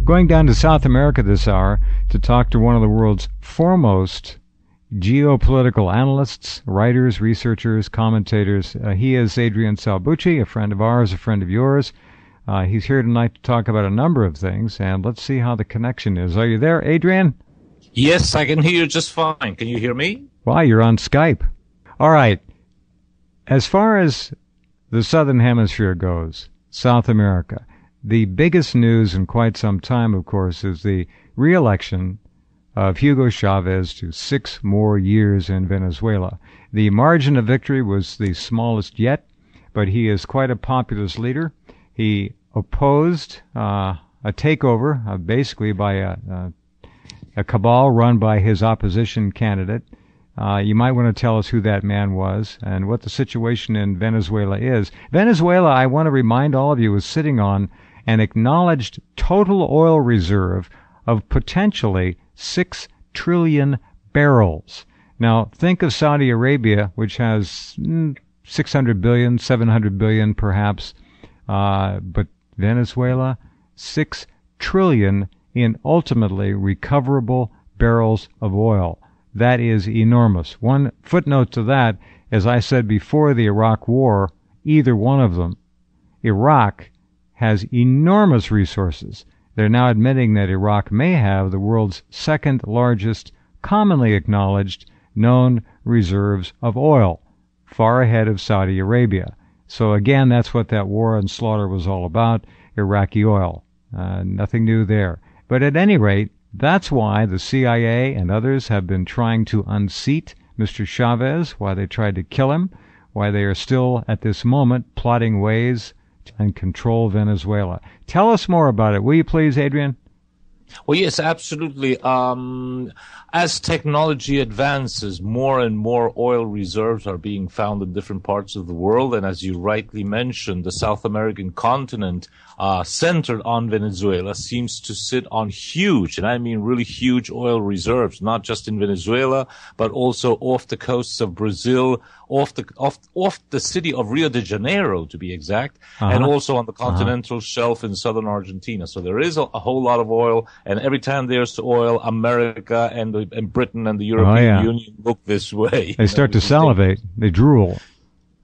Going down to South America this hour to talk to one of the world's foremost geopolitical analysts, writers, researchers, commentators. He is Adrian Salbuchi, a friend of ours, a friend of yours. He's here tonight to talk about a number of things, and let's see how the connection is. Are you there, Adrian? Yes, I can hear you just fine. Can you hear me? Wow, you're on Skype. All right. As far as the Southern Hemisphere goes, South America, the biggest news in quite some time, of course, is the re-election of Hugo Chavez to 6 more years in Venezuela. The margin of victory was the smallest yet, but he is quite a populist leader. He opposed a takeover, basically by a cabal run by his opposition candidate. You might want to tell us who that man was and what the situation in Venezuela is. Venezuela, I want to remind all of you, is sitting on an acknowledged total oil reserve of potentially 6 trillion barrels. Now, think of Saudi Arabia, which has 600 billion, 700 billion perhaps, but Venezuela, 6 trillion in ultimately recoverable barrels of oil. That is enormous. One footnote to that, as I said before the Iraq War, either one of them, Iraq has enormous resources. They're now admitting that Iraq may have the world's second largest, commonly acknowledged, known reserves of oil, far ahead of Saudi Arabia. So again, that's what that war and slaughter was all about, Iraqi oil. Nothing new there. But at any rate, that's why the CIA and others have been trying to unseat Mr. Chavez, why they tried to kill him, why they are still, at this moment, plotting ways and control Venezuela. Tell us more about it, will you please, Adrian? Well, yes, absolutely. As technology advances, more and more oil reserves are being found in different parts of the world. And as you rightly mentioned, the South American continent, centered on Venezuela, seems to sit on huge, and I mean really huge oil reserves, not just in Venezuela, but also off the coasts of Brazil, off the city of Rio de Janeiro, to be exact, and also on the continental shelf in southern Argentina. So there is a whole lot of oil, and every time there's oil, America and Britain and the European Union look this way. They start to salivate. They drool.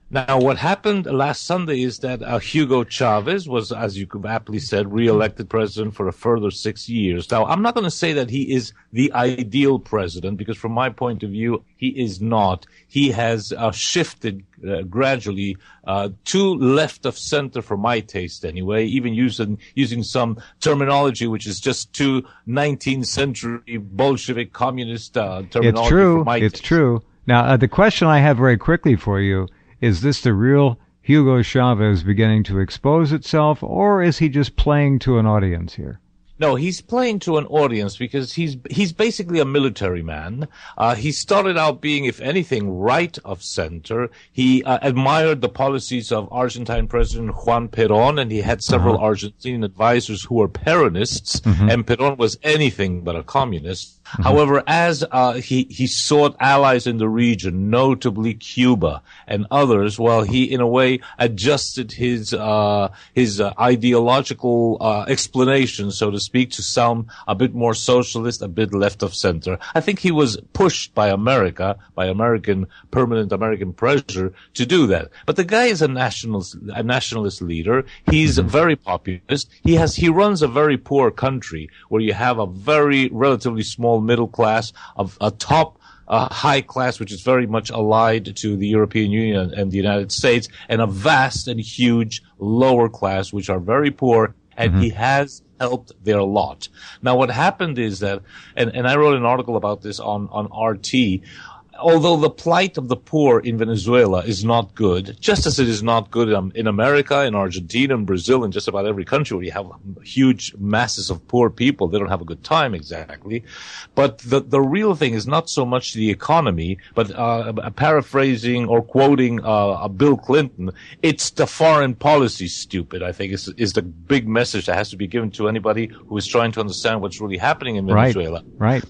Now, what happened last Sunday is that Hugo Chavez was, as you aptly said, re-elected president for a further 6 years. Now, I'm not going to say that he is the ideal president, because from my point of view, he is not. He has shifted gradually to left of center, for my taste anyway, even using some terminology which is just too 19th century Bolshevik communist terminology. It's true. For my It's taste. true. Now, the question I have very quickly for you, is this the real Hugo Chavez beginning to expose itself, or is he just playing to an audience here? No, he's playing to an audience because he's basically a military man. He started out being, if anything, right of center. He admired the policies of Argentine President Juan Perón, and he had several Argentine advisors who were Peronists, and Perón was anything but a communist. However, as he sought allies in the region, notably Cuba and others, while he, in a way, adjusted his ideological explanation, so to speak, to sound a bit more socialist, a bit left of center. I think he was pushed by America, by permanent American pressure to do that. But the guy is a nationalist leader. He's very populist. He runs a very poor country where you have a very relatively small middle class, of a top high class, which is very much allied to the European Union and the United States, and a vast and huge lower class, which are very poor, and he has helped their lot. Now, what happened is that, and I wrote an article about this on RT, although the plight of the poor in Venezuela is not good, just as it is not good in America, in Argentina, in Brazil, in just about every country where you have huge masses of poor people, they don't have a good time exactly. But the real thing is not so much the economy, but paraphrasing or quoting Bill Clinton, it's the foreign policy, stupid, I think, is the big message that has to be given to anybody who is trying to understand what's really happening in Venezuela. Right.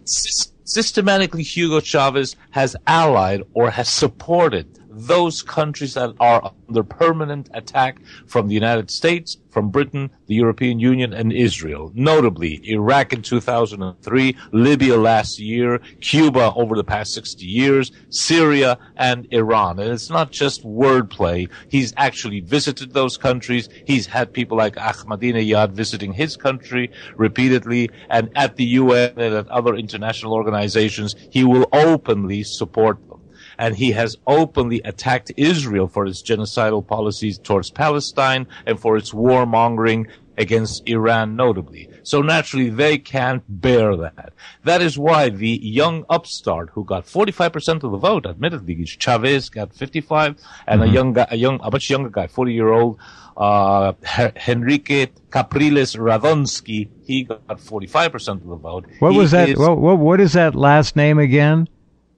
Systematically, Hugo Chavez has allied or has supported those countries that are under permanent attack from the United States, from Britain, the European Union, and Israel. Notably, Iraq in 2003, Libya last year, Cuba over the past 60 years, Syria, and Iran. And it's not just wordplay. He's actually visited those countries. He's had people like Ahmadinejad visiting his country repeatedly, and at the UN and at other international organizations, he will openly support them. And he has openly attacked Israel for its genocidal policies towards Palestine and for its warmongering against Iran, notably. So naturally, they can't bear that. That is why the young upstart who got 45% of the vote, admittedly, Chavez got 55, and a much younger guy, 40-year-old, Henrique Capriles Radonsky, he got 45% of the vote. What is that last name again?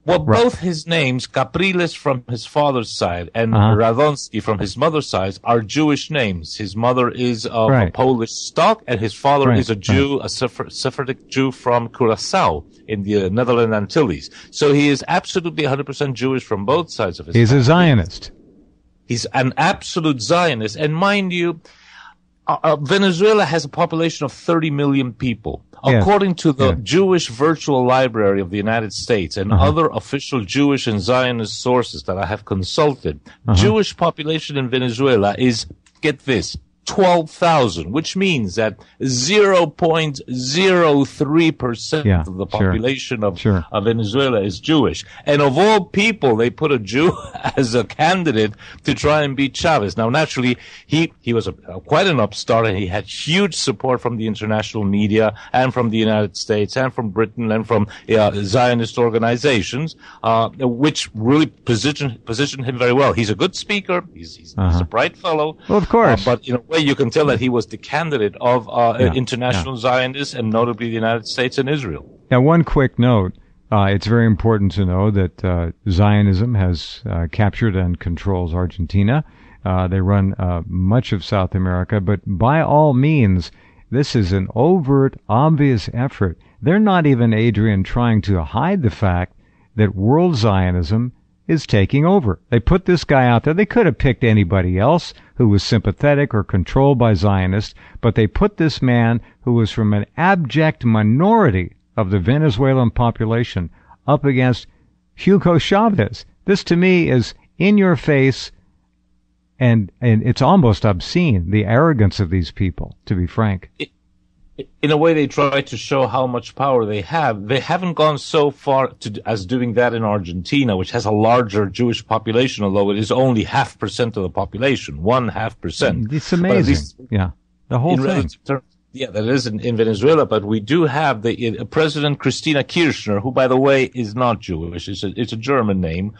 Well, both his names, Capriles from his father's side and Radonsky from his mother's side, are Jewish names. His mother is of a Polish stock, and his father is a Jew, a Sephardic Jew from Curacao in the Netherlands Antilles. So he is absolutely 100% Jewish from both sides of his family. He's a Zionist. He's an absolute Zionist. And mind you, Venezuela has a population of 30 million people. According to the Jewish Virtual Library of the United States and other official Jewish and Zionist sources that I have consulted, Jewish population in Venezuela is, get this, 12,000, which means that 0.03% of the population of Venezuela is Jewish. And of all people, they put a Jew as a candidate to try and beat Chavez. Now, naturally, he was quite an upstart, and he had huge support from the international media and from the United States and from Britain and from Zionist organizations, which really positioned him very well. He's a good speaker. He's a bright fellow. Well, of course. But in a way, you can tell that he was the candidate of international Zionists, and notably the United States and Israel. Now, one quick note. It's very important to know that Zionism has captured and controls Argentina. They run much of South America, but by all means, this is an overt, obvious effort. They're not even, Adrian, trying to hide the fact that world Zionism is taking over. They put this guy out there. They could have picked anybody else who was sympathetic or controlled by Zionists, but they put this man who was from an abject minority of the Venezuelan population up against Hugo Chavez. This, to me, is in your face, and it's almost obscene, the arrogance of these people, to be frank. In a way, they try to show how much power they have. They haven't gone so far as doing that in Argentina, which has a larger Jewish population, although it is only 0.5% of the population, 0.5%. It's amazing. The whole thing. Yeah, that is in Venezuela, but we do have the President Christina Kirchner, who, by the way, is not Jewish. It's a German name.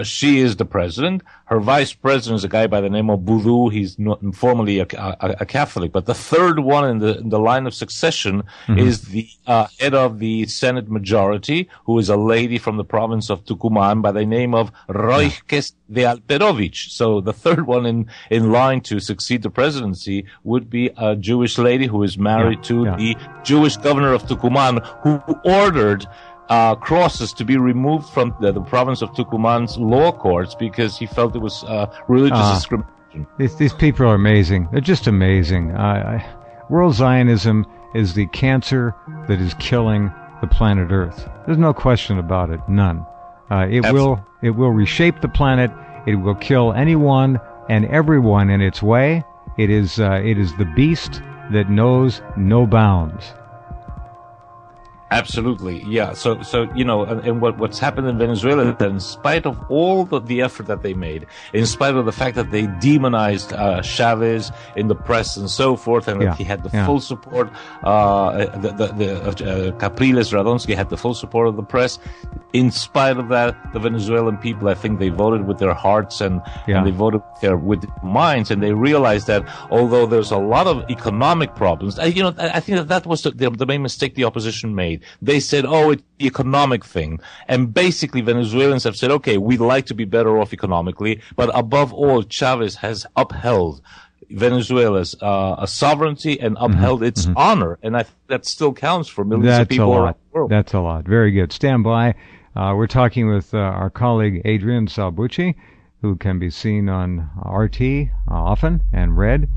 She is the president. Her vice president is a guy by the name of Boudou. He's formerly a Catholic. But the third one in the line of succession is the head of the Senate majority, who is a lady from the province of Tucumán by the name of Roiges de Alperovich. So the third one in line to succeed the presidency would be a Jewish lady who is married to the Jewish governor of Tucumán, who ordered crosses to be removed from the province of Tucumán's law courts because he felt it was religious discrimination. These people are amazing. They're just amazing. World Zionism is the cancer that is killing the planet Earth. There's no question about it. None. It will reshape the planet. It will kill anyone and everyone in its way. It is the beast that knows no bounds. Absolutely, yeah. So you know, and what's happened in Venezuela is that in spite of all the effort that they made, in spite of the fact that they demonized Chavez in the press and so forth, and that he had the full support, Capriles Radonsky had the full support of the press. In spite of that, the Venezuelan people, I think they voted with their hearts and they voted with their minds, and they realized that although there's a lot of economic problems, I think that was the main mistake the opposition made. They said, it's the economic thing. And basically Venezuelans have said, okay, we'd like to be better off economically, but above all, Chavez has upheld Venezuela's sovereignty and upheld its honor. And I think that still counts for millions of people around the world. That's a lot. Very good. Stand by. We're talking with our colleague Adrian Salbuchi, who can be seen on RT often and read.